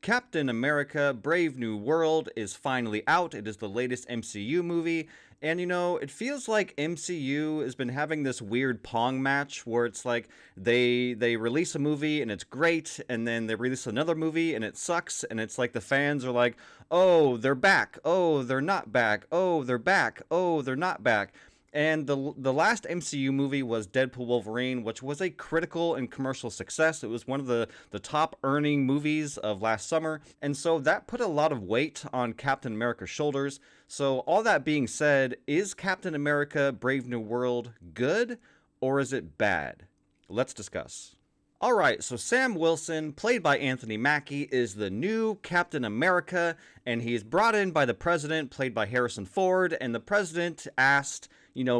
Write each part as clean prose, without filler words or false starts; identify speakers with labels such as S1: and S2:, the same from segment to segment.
S1: Captain America Brave New World is finally out. It is the latest MCU movie. And it feels like MCU has been having this weird pong match where it's like they release a movie and it's great, and then they release another movie and it sucks, and it's like the fans are like, "Oh, they're back. Oh, they're not back. Oh, they're back. Oh, they're not back." And the last MCU movie was Deadpool Wolverine, which was a critical and commercial success. It was one of the top earning movies of last summer. And so that put a lot of weight on Captain America's shoulders. So all that being said, is Captain America Brave New World good or is it bad? Let's discuss. Alright, so Sam Wilson, played by Anthony Mackie, is the new Captain America, and he is brought in by the president, played by Harrison Ford, and the president asked,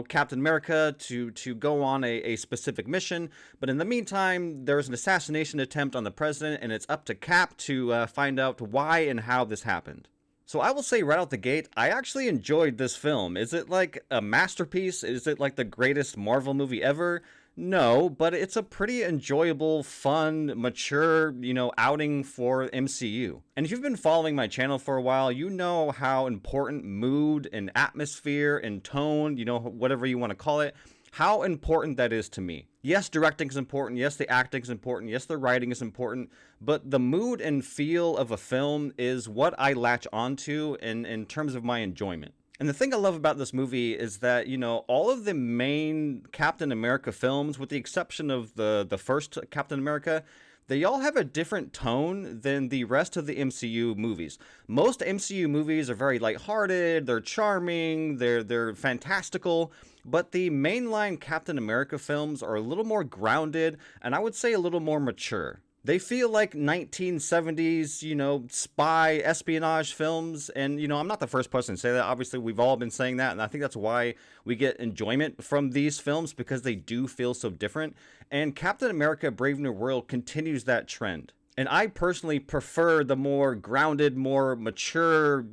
S1: Captain America to go on a specific mission, but in the meantime, there's an assassination attempt on the president, and it's up to Cap to find out why and how this happened. So I will say right out the gate, I actually enjoyed this film. Is it like a masterpiece? Is it like the greatest Marvel movie ever? No, but it's a pretty enjoyable, fun, mature, outing for MCU. And if you've been following my channel for a while, you know how important mood and atmosphere and tone, whatever you want to call it, how important that is to me. Yes, directing is important. Yes, the acting is important. Yes, the writing is important. But the mood and feel of a film is what I latch onto in terms of my enjoyment. And the thing I love about this movie is that, all of the main Captain America films, with the exception of the first Captain America, they all have a different tone than the rest of the MCU movies. Most MCU movies are very lighthearted, they're charming, they're fantastical, but the mainline Captain America films are a little more grounded, and I would say a little more mature. They feel like 1970s, spy espionage films. And, I'm not the first person to say that. Obviously, we've all been saying that. And I think that's why we get enjoyment from these films, because they do feel so different. And Captain America Brave New World continues that trend. And I personally prefer the more grounded, more mature,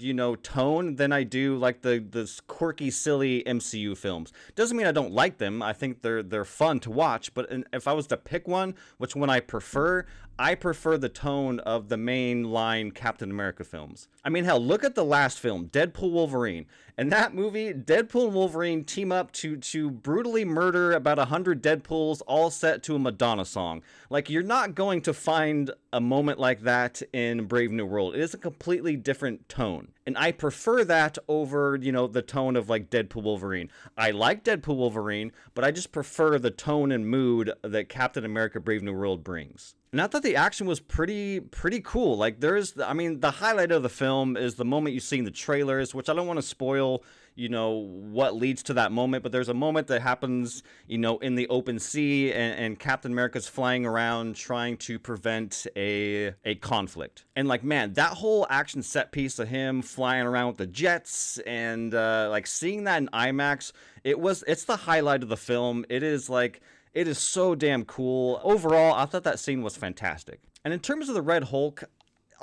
S1: tone than I do like the quirky, silly MCU films. Doesn't mean I don't like them. I think they're fun to watch. But if I was to pick one, which one I prefer the tone of the main line Captain America films. I mean, hell, look at the last film, Deadpool Wolverine. In that movie, Deadpool and Wolverine team up to brutally murder about 100 Deadpools, all set to a Madonna song. Like, you're not going to find a moment like that in Brave New World. It is a completely different tone. And I prefer that over, the tone of like Deadpool Wolverine. I like Deadpool Wolverine, but I just prefer the tone and mood that Captain America Brave New World brings. And I thought the action was pretty cool. Like, the highlight of the film is the moment you see in the trailers, which I don't want to spoil, what leads to that moment. But there's a moment that happens, in the open sea, and Captain America's flying around trying to prevent a conflict. And like, man, that whole action set piece of him flying around with the jets and like seeing that in IMAX, it's the highlight of the film. It is so damn cool. Overall, I thought that scene was fantastic. And in terms of the Red Hulk,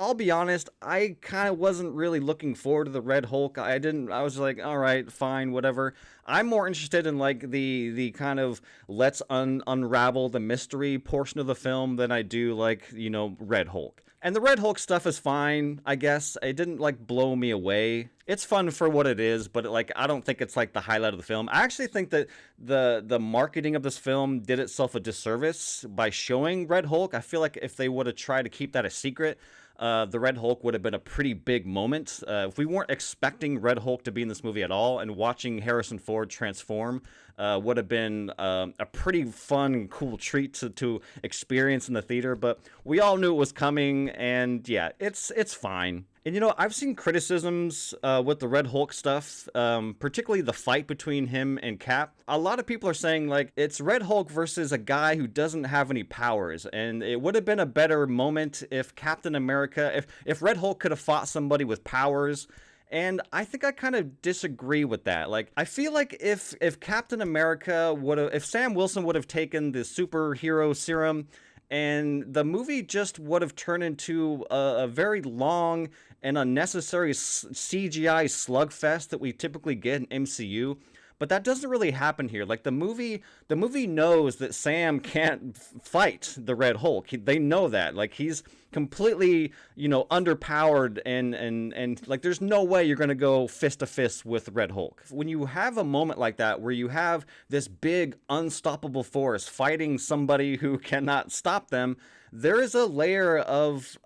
S1: I'll be honest, I kind of wasn't really looking forward to the Red Hulk. I was like, all right, fine, whatever. I'm more interested in like the kind of let's unravel the mystery portion of the film than I do like, Red Hulk. And the Red Hulk stuff is fine, I guess. It didn't like blow me away. It's fun for what it is, but like I don't think it's like the highlight of the film. I actually think that the marketing of this film did itself a disservice by showing Red Hulk. I feel like if they would have tried to keep that a secret, the Red Hulk would have been a pretty big moment. If we weren't expecting Red Hulk to be in this movie at all, and watching Harrison Ford transform would have been a pretty fun and cool treat to experience in the theater. But we all knew it was coming, and yeah, it's fine. And I've seen criticisms with the Red Hulk stuff, particularly the fight between him and Cap. A lot of people are saying like it's Red Hulk versus a guy who doesn't have any powers, and it would have been a better moment if Captain America, if Red Hulk could have fought somebody with powers. And I think I kind of disagree with that. Like, I feel like if Captain America if Sam Wilson would have taken the superhero serum, and the movie just would have turned into a very long and unnecessary CGI slugfest that we typically get in MCU. But that doesn't really happen here. Like, the movie knows that Sam can't fight the Red Hulk. They know that. Like, he's completely, underpowered, and like there's no way you're going to go fist to fist with Red Hulk. When you have a moment like that where you have this big unstoppable force fighting somebody who cannot stop them, there is a layer of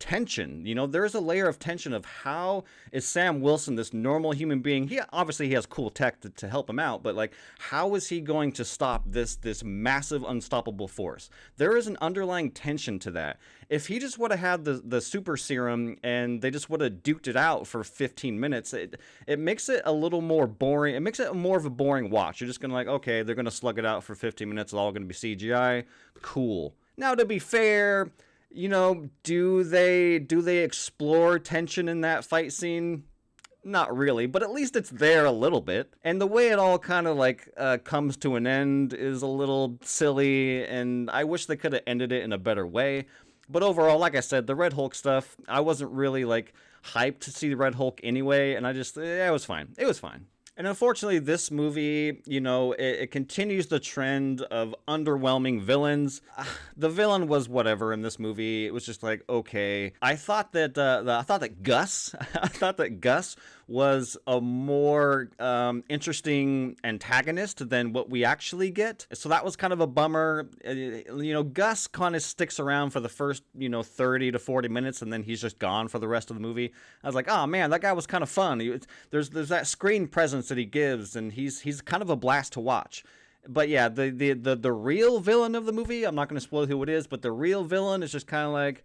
S1: tension. There is a layer of tension of how is Sam Wilson, this normal human being, he obviously he has cool tech to help him out, but like how is he going to stop this massive unstoppable force? There is an underlying tension to that. If he just would have had the super serum and they just would have duked it out for 15 minutes, it makes it a little more boring. It makes it more of a boring watch. You're just gonna like, okay, they're gonna slug it out for 15 minutes. It's all gonna be CGI. Cool. Now, to be fair, do they explore tension in that fight scene? Not really, but at least it's there a little bit. And the way it all kind of like comes to an end is a little silly, and I wish they could have ended it in a better way. But overall, like I said, the Red Hulk stuff, I wasn't really like hyped to see the Red Hulk anyway, and it was fine. It was fine. And unfortunately, this movie, it continues the trend of underwhelming villains. The villain was whatever in this movie. It was just like, okay. I thought that Gus, I thought that Gus was a more interesting antagonist than what we actually get. So that was kind of a bummer. Gus kind of sticks around for the first, 30 to 40 minutes, and then he's just gone for the rest of the movie. I was like, oh man, that guy was kind of fun. There's that screen presence that he gives, and he's kind of a blast to watch. But yeah, the real villain of the movie, I'm not going to spoil who it is, but the real villain is just kind of like,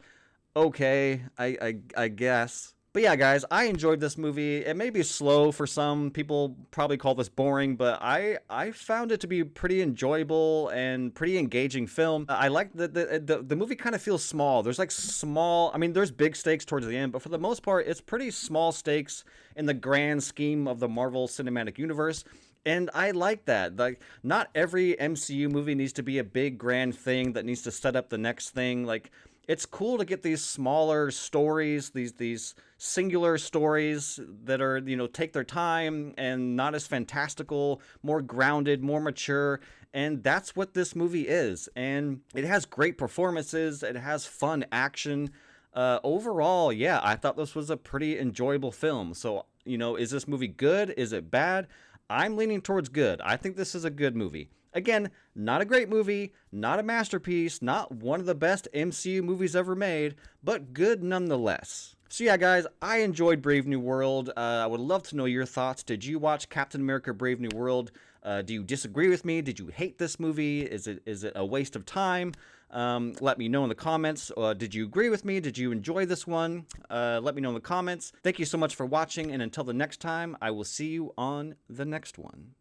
S1: okay, I guess. But yeah, guys, I enjoyed this movie. It may be slow for some people, probably call this boring, but I found it to be pretty enjoyable and pretty engaging film. I like the movie kind of feels small. There's like there's big stakes towards the end, but for the most part, it's pretty small stakes in the grand scheme of the Marvel Cinematic Universe. And I like that. Like, not every MCU movie needs to be a big grand thing that needs to set up the next thing. Like, it's cool to get these smaller stories, these singular stories that are, take their time and not as fantastical, more grounded, more mature. And that's what this movie is. And it has great performances. It has fun action. Overall, yeah, I thought this was a pretty enjoyable film. So, is this movie good? Is it bad? I'm leaning towards good. I think this is a good movie. Again, not a great movie, not a masterpiece, not one of the best MCU movies ever made, but good nonetheless. So yeah, guys, I enjoyed Brave New World. I would love to know your thoughts. Did you watch Captain America Brave New World? Do you disagree with me? Did you hate this movie? Is it a waste of time? Let me know in the comments. Did you agree with me? Did you enjoy this one? Let me know in the comments. Thank you so much for watching, and until the next time, I will see you on the next one.